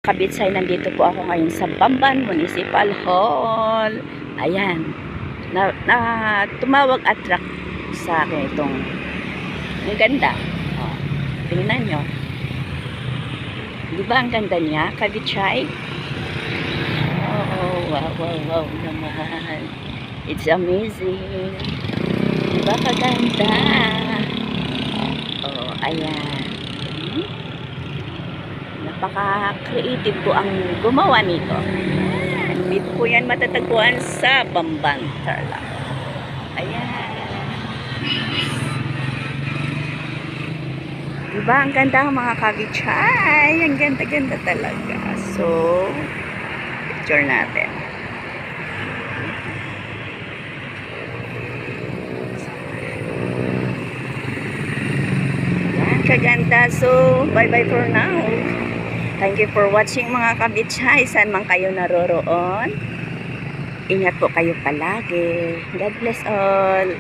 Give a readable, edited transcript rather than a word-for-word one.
Kabitsay, nandito po ako ngayon sa Bamban Municipal Hall. Ayan. Tumawag at truck sa akin itong ang ganda. Oh, tingnan nyo. Di ba ang ganda niya, Kabitsay? Oh, wow naman. It's amazing. Di ba kaganda? Oh, ayan. Napaka-creative po ang gumawa nito. Dito po yan matatagpuan sa Bamban, Tarlac. Ayan. Diba ang ganda mga kabitsay? Ang ganda-ganda talaga. So, picture natin. Ayan, kaganda. So, bye-bye for now. Thank you for watching mga kabitsay. Saan man kayo naroroon. Ingat po kayo palagi. God bless all.